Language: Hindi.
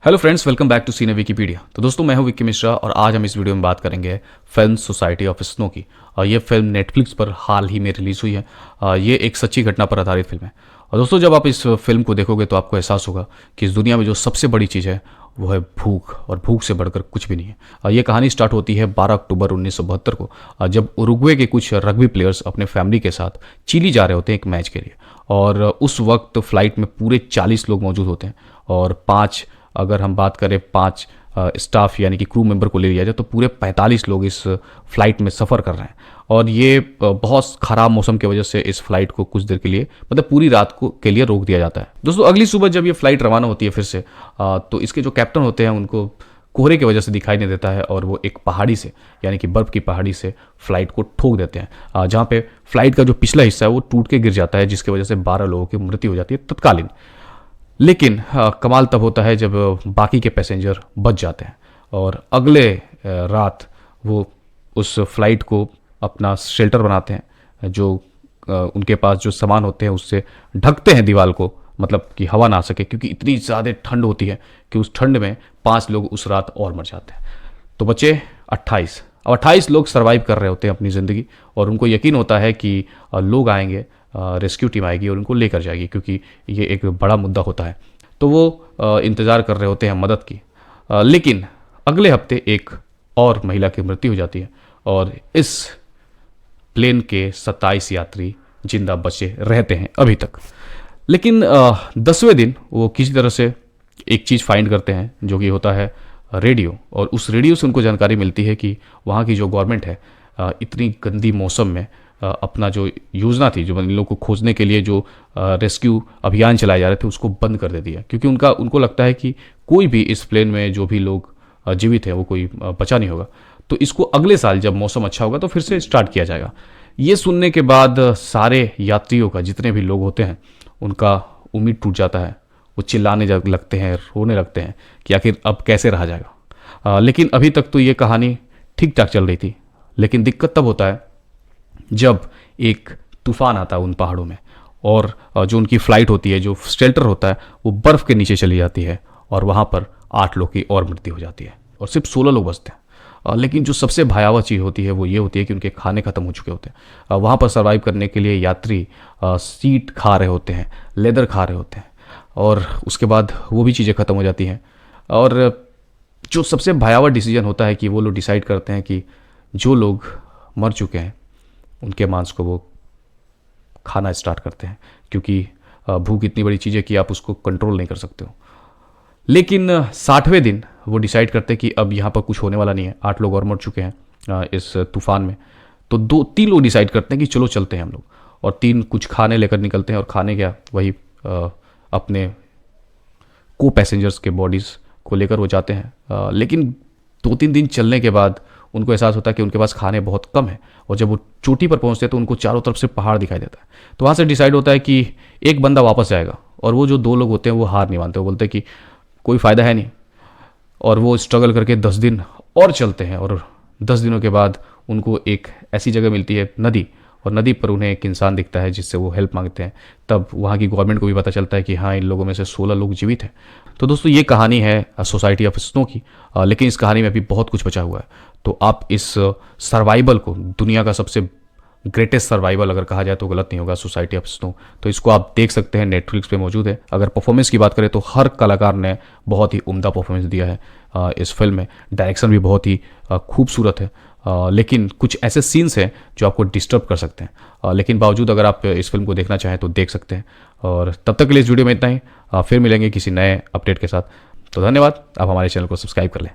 Hello friends, welcome back to cine Wikipedia. तो दोस्तों, मैं हूं विक्की मिश्रा और आज हम इस वीडियो में बात करेंगे फिल्म सोसाइटी ऑफ स्नो की। और ये फिल्म नेटफ्लिक्स पर हाल ही में रिलीज़ हुई है। ये एक सच्ची घटना पर आधारित फिल्म है। और दोस्तों, जब आप इस फिल्म को देखोगे तो आपको एहसास होगा कि इस दुनिया में जो सबसे बड़ी चीज़ है वो है भूख, और भूख से बढ़कर कुछ भी नहीं है। ये कहानी स्टार्ट होती है 12 अक्टूबर 1972 को, जब उरुग्वे के कुछ रग्बी प्लेयर्स अपने फैमिली के साथ चिली जा रहे होते हैं एक मैच के लिए। और उस वक्त फ़्लाइट में पूरे 40 लोग मौजूद होते हैं और पाँच, अगर हम बात करें 5 स्टाफ यानी कि क्रू मेंबर को ले लिया जाए तो पूरे 45 लोग इस फ़्लाइट में सफ़र कर रहे हैं। और ये बहुत ख़राब मौसम की वजह से इस फ्लाइट को कुछ देर के लिए, मतलब पूरी रात को के लिए रोक दिया जाता है। दोस्तों, अगली सुबह जब ये फ़्लाइट रवाना होती है फिर से, तो इसके जो कैप्टन होते हैं उनको कोहरे की वजह से दिखाई नहीं देता है और वो एक पहाड़ी से, यानी कि बर्फ़ की पहाड़ी से फ्लाइट को ठोक देते हैं, जहाँ पे फ्लाइट का जो पिछला हिस्सा है वो टूट के गिर जाता है, जिसकी वजह से 12 लोगों की मृत्यु हो जाती है तत्कालीन। लेकिन कमाल तब होता है जब बाकी के पैसेंजर बच जाते हैं और अगले रात वो उस फ्लाइट को अपना शेल्टर बनाते हैं, जो उनके पास जो सामान होते हैं उससे ढकते हैं दीवार को, मतलब कि हवा ना आ सके, क्योंकि इतनी ज़्यादा ठंड होती है कि उस ठंड में 5 लोग उस रात और मर जाते हैं। तो बचे 28। अब 28 लोग सर्वाइव कर रहे होते हैं अपनी ज़िंदगी, और उनको यकीन होता है कि लोग आएंगे, रेस्क्यू टीम आएगी और उनको लेकर जाएगी, क्योंकि ये एक बड़ा मुद्दा होता है। तो वो इंतज़ार कर रहे होते हैं मदद की। लेकिन अगले हफ्ते एक और महिला की मृत्यु हो जाती है और इस प्लेन के 27 यात्री जिंदा बचे रहते हैं अभी तक। लेकिन 10वें दिन वो किसी तरह से एक चीज़ फाइंड करते हैं, जो कि होता है रेडियो। और उस रेडियो से उनको जानकारी मिलती है कि वहाँ की जो गवर्नमेंट है इतनी गंदी मौसम में अपना जो योजना थी, जो इन लोगों को खोजने के लिए जो रेस्क्यू अभियान चलाए जा रहे थे, उसको बंद कर दे दिया, क्योंकि उनको लगता है कि कोई भी इस प्लेन में जो भी लोग जीवित हैं वो कोई बचा नहीं होगा। तो इसको अगले साल जब मौसम अच्छा होगा तो फिर से स्टार्ट किया जाएगा। ये सुनने के बाद सारे यात्रियों का, जितने भी लोग होते हैं, उनका उम्मीद टूट जाता है। वो चिल्लाने लगते हैं, रोने लगते हैं कि आखिर अब कैसे रहा जाएगा। लेकिन अभी तक तो ये कहानी ठीक ठाक चल रही थी। लेकिन दिक्कत तब होता है जब एक तूफान आता है उन पहाड़ों में, और जो उनकी फ़्लाइट होती है, जो शेल्टर होता है, वो बर्फ़ के नीचे चली जाती है और वहाँ पर 8 लोग की और मृत्यु हो जाती है और सिर्फ 16 लोग बचते हैं। लेकिन जो सबसे भयावह चीज़ होती है वो ये होती है कि उनके खाने ख़त्म हो चुके होते हैं। वहाँ पर सर्वाइव करने के लिए यात्री सीट खा रहे होते हैं, लेदर खा रहे होते हैं, और उसके बाद वो भी चीज़ें ख़त्म हो जाती हैं। और जो सबसे भयावह डिसीजन होता है कि वो लोग डिसाइड करते हैं कि जो लोग मर चुके हैं उनके मांस को वो खाना स्टार्ट करते हैं, क्योंकि भूख इतनी बड़ी चीज़ है कि आप उसको कंट्रोल नहीं कर सकते हो। लेकिन 60वें दिन वो डिसाइड करते हैं कि अब यहाँ पर कुछ होने वाला नहीं है, 8 लोग और मर चुके हैं इस तूफान में। तो 2-3 लोग डिसाइड करते हैं कि चलो चलते हैं हम लोग, और 3 कुछ खाने लेकर निकलते हैं। और खाने क्या, वही अपने को पैसेंजर्स के बॉडीज़ को लेकर वो जाते हैं। लेकिन 2-3 दिन चलने के बाद उनको एहसास होता है कि उनके पास खाने बहुत कम है, और जब वो चोटी पर पहुंचते हैं तो उनको चारों तरफ से पहाड़ दिखाई देता है। तो वहाँ से डिसाइड होता है कि एक बंदा वापस जाएगा, और वो जो 2 लोग होते हैं वो हार नहीं मानते। वो बोलते हैं कि कोई फ़ायदा है नहीं, और वो स्ट्रगल करके 10 दिन और चलते हैं। और 10 दिनों के बाद उनको एक ऐसी जगह मिलती है, नदी, और नदी पर उन्हें एक इंसान दिखता है जिससे वो हेल्प मांगते हैं। तब वहाँ की गवर्नमेंट को भी पता चलता है कि हाँ, इन लोगों में से 16 लोग जीवित हैं। तो दोस्तों, ये कहानी है सोसाइटी ऑफ स्नो की। लेकिन इस कहानी में भी बहुत कुछ बचा हुआ है। तो आप इस सर्वाइवल को, दुनिया का सबसे ग्रेटेस्ट सर्वाइवल अगर कहा जाए तो गलत नहीं होगा, सोसाइटी ऑफ स्नो। तो इसको आप देख सकते हैं, नेटफ्लिक्स पे मौजूद है। अगर परफॉर्मेंस की बात करें तो हर कलाकार ने बहुत ही उम्दा परफॉर्मेंस दिया है इस फिल्म में। डायरेक्शन भी बहुत ही खूबसूरत है। लेकिन कुछ ऐसे सीन्स हैं जो आपको डिस्टर्ब कर सकते हैं। लेकिन बावजूद अगर आप इस फिल्म को देखना चाहें तो देख सकते हैं। और तब तक के लिए इस वीडियो में इतना ही। फिर मिलेंगे किसी नए अपडेट के साथ। तो धन्यवाद। आप हमारे चैनल को सब्सक्राइब कर लें।